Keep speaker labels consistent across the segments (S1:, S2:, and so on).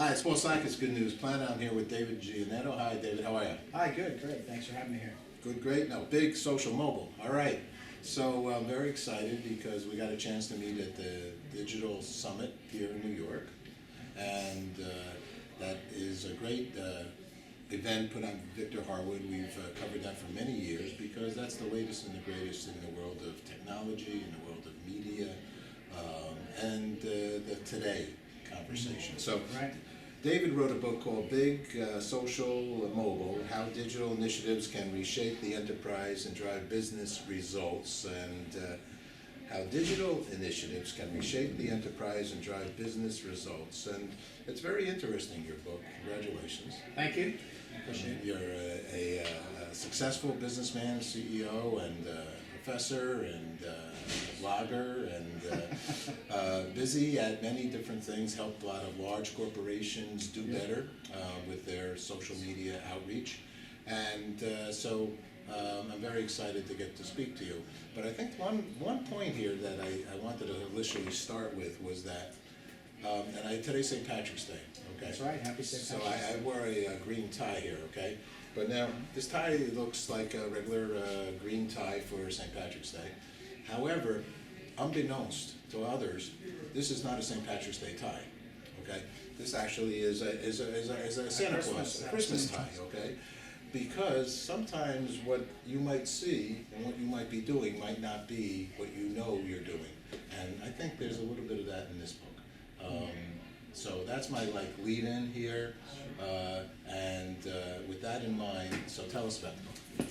S1: Hi, it's Paul Sladkus, Good News Planet. I'm here with David Giannetto. Hi, David. How are you?
S2: Hi, good, great. Thanks for having me here.
S1: Good, great. No, big social mobile. All right. So I'm very excited because we got a chance to meet at the Digital Summit here in New York. And that is a great event put on Victor Harwood. We've covered that for many years because that's the latest and the greatest in the world of technology, in the world of media, and the today conversation. So
S2: Right.
S1: David wrote a book called Big Social Mobile, How Digital Initiatives Can Reshape the Enterprise and Drive Business Results, and how digital initiatives can reshape the enterprise and drive business results. And it's very interesting, your book. Congratulations.
S2: Thank you. Appreciate it.
S1: You're a successful businessman, CEO, and professor, and blogger, and busy at many different things, helped a lot of large corporations do better with their social media outreach. And so I'm very excited to get to speak to you. But I think one point here that I wanted to initially start with was that, today's St. Patrick's Day, okay?
S2: That's right, happy St. Patrick's Day.
S1: So I wore a green tie here, okay? But now, this tie looks like a regular green tie for St. Patrick's Day. However, unbeknownst to others, this is not a St. Patrick's Day tie, okay? This actually is a Santa Claus, a Christmas tie, okay? Because sometimes what you might see and what you might be doing might not be what you know you're doing. And I think there's a little bit of that in this book. So that's my lead in here, and with that in mind, so tell us about the book.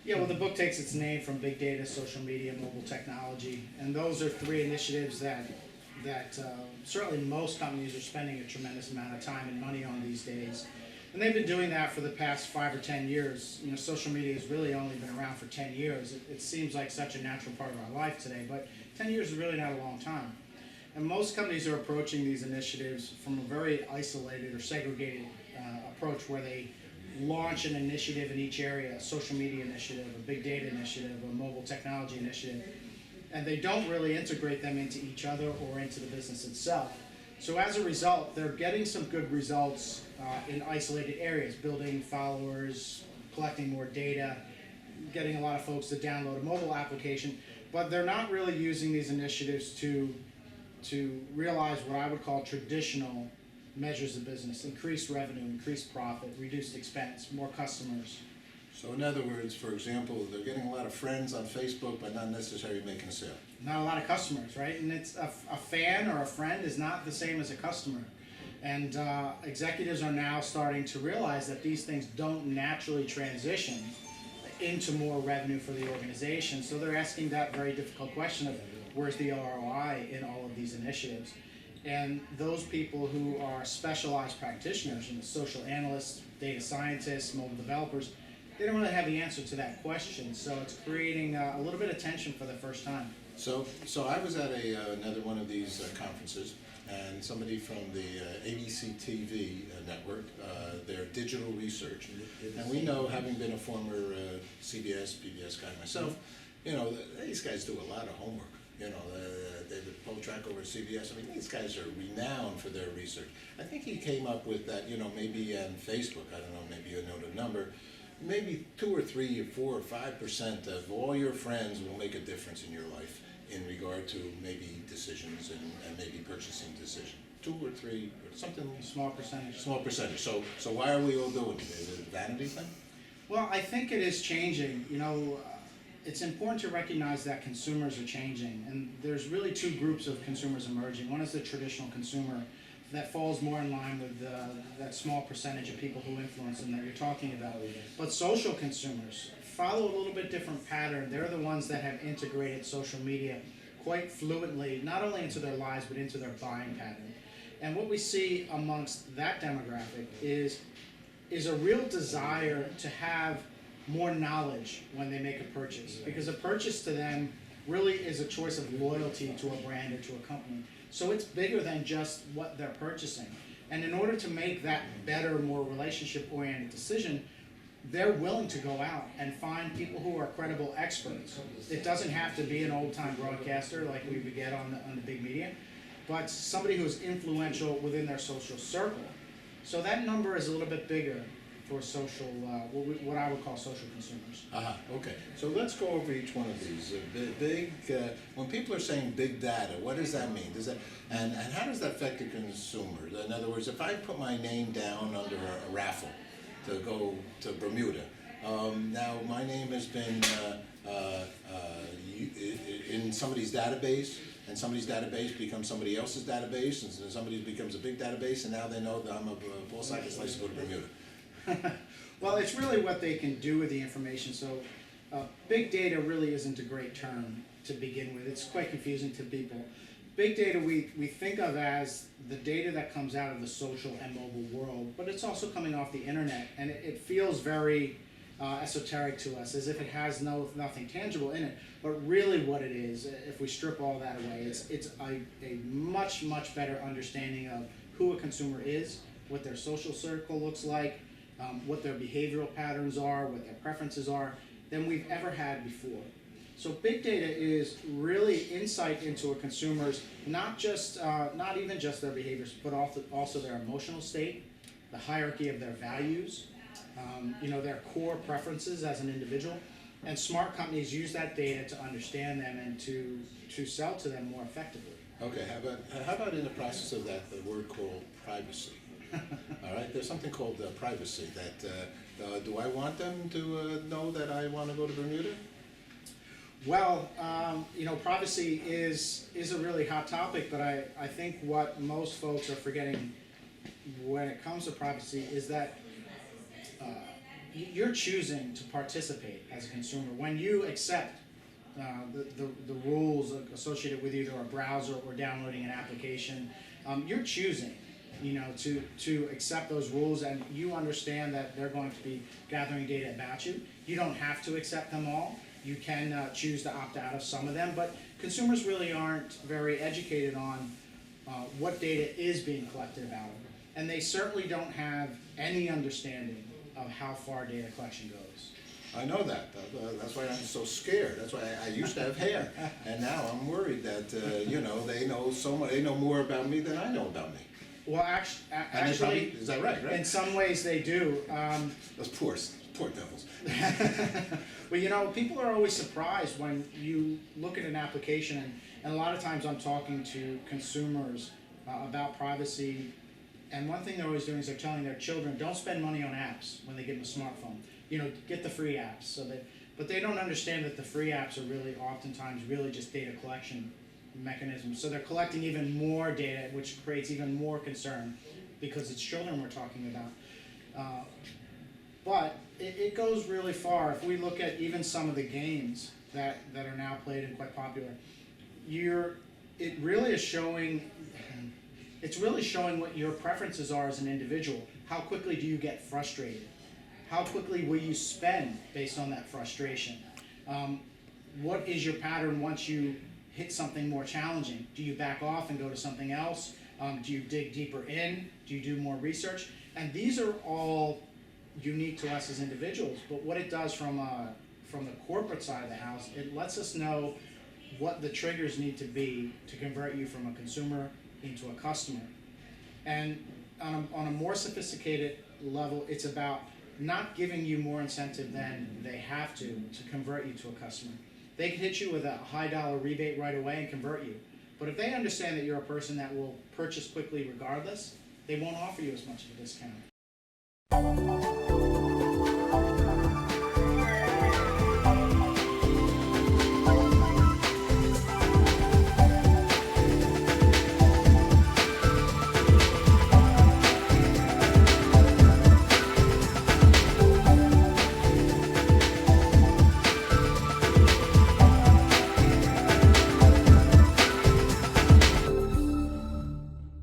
S2: Yeah, well, the book takes its name from big data, social media, mobile technology, and those are three initiatives that certainly most companies are spending a tremendous amount of time and money on these days. And they've been doing that for the past 5 or 10 years. You know, social media has really only been around for 10 years. It seems like such a natural part of our life today, but 10 years is really not a long time. And most companies are approaching these initiatives from a very isolated or segregated approach where they launch an initiative in each area, a social media initiative, a big data initiative, a mobile technology initiative, and they don't really integrate them into each other or into the business itself. So as a result, they're getting some good results in isolated areas, building followers, collecting more data, getting a lot of folks to download a mobile application, but they're not really using these initiatives to realize what I would call traditional measures of business: increased revenue, increased profit, reduced expense, more customers.
S1: So in other words, for example, they're getting a lot of friends on Facebook, but not necessarily making a sale.
S2: Not a lot of customers, right? And it's a fan or a friend is not the same as a customer. And executives are now starting to realize that these things don't naturally transition into more revenue for the organization. So they're asking that very difficult question of where's the ROI in all of these initiatives? And those people who are specialized practitioners, and the social analysts, data scientists, mobile developers, they don't really have the answer to that question. So it's creating a little bit of tension for the first time.
S1: So I was at another one of these conferences, and somebody from the ABC TV network, their digital research, and we know, having been a former CBS, PBS guy myself, you know, these guys do a lot of homework. You know, David Poltrack over at CBS, I mean, these guys are renowned for their research. I think he came up with that, you know, maybe on Facebook, I don't know, maybe you know the number, maybe 2 or 3 or 4 or 5% of all your friends will make a difference in your life in regard to maybe decisions and maybe purchasing decisions. 2 or 3 or something.
S2: Small percentage.
S1: Small percentage. So why are we all doing it? Is it a vanity thing?
S2: Well, I think it is changing. You know, it's important to recognize that consumers are changing, and there's really 2 groups of consumers emerging. One is the traditional consumer that falls more in line with that small percentage of people who influence them that you're talking about. But social consumers follow a little bit different pattern. They're the ones that have integrated social media quite fluently, not only into their lives, but into their buying pattern. And what we see amongst that demographic is a real desire to have more knowledge when they make a purchase, because a purchase to them really is a choice of loyalty to a brand or to a company. So it's bigger than just what they're purchasing. And in order to make that better, more relationship-oriented decision, they're willing to go out and find people who are credible experts. It doesn't have to be an old-time broadcaster like we would get on the big media, but somebody who's influential within their social circle So that number is a little bit bigger for social, what I would call social consumers.
S1: Okay. So let's go over each one of these. When people are saying big data, what does that mean? And how does that affect the consumer? In other words, if I put my name down under a raffle to go to Bermuda, now my name has been in somebody's database, and somebody's database becomes somebody else's database, and somebody becomes a big database, and now they know that I'm a Paul Sladkus likes to go to Bermuda.
S2: Well, it's really what they can do with the information. So big data really isn't a great term to begin with. It's quite confusing to people. Big data we think of as the data that comes out of the social and mobile world, but it's also coming off the internet, and it feels very esoteric to us, as if it has nothing tangible in it. But really what it is, if we strip all that away, it's a much better understanding of who a consumer is, what their social circle looks like, what their behavioral patterns are, what their preferences are, than we've ever had before. So big data is really insight into a consumer's, not even just their behaviors, but also their emotional state, the hierarchy of their values, their core preferences as an individual. And smart companies use that data to understand them and to sell to them more effectively.
S1: Okay, how about in the process of that, the word called privacy? All right, there's something called privacy that, do I want them to know that I want to go to Bermuda?
S2: Well, privacy is a really hot topic, but I think what most folks are forgetting when it comes to privacy is that you're choosing to participate as a consumer. When you accept the rules associated with either a browser or downloading an application, you're choosing to accept those rules, and you understand that they're going to be gathering data about you. You don't have to accept them all. You can choose to opt out of some of them, but consumers really aren't very educated on what data is being collected about them. And they certainly don't have any understanding of how far data collection goes.
S1: I know that. That's why I'm so scared. That's why I used to have hair, and now I'm worried that they know so much. They know more about me than I know about me.
S2: Well, actually,
S1: is that right?
S2: In some ways they do.
S1: Those poor devils.
S2: Well, people are always surprised when you look at an application, and a lot of times I'm talking to consumers about privacy, and one thing they're always doing is they're telling their children, don't spend money on apps when they get them a smartphone. Get the free apps. But they don't understand that the free apps are really oftentimes really just data collection mechanisms. So they're collecting even more data, which creates even more concern because it's children we're talking about. But it goes really far. If we look at even some of the games that are now played and quite popular, it's really showing what your preferences are as an individual. How quickly do you get frustrated? How quickly will you spend based on that frustration? What is your pattern once you hit something more challenging? Do you back off and go to something else? Do you dig deeper in? Do you do more research? And these are all unique to us as individuals, but what it does from the corporate side of the house, it lets us know what the triggers need to be to convert you from a consumer into a customer. And on a more sophisticated level, it's about not giving you more incentive than they have to convert you to a customer. They can hit you with a high dollar rebate right away and convert you. But if they understand that you're a person that will purchase quickly regardless, they won't offer you as much of a discount.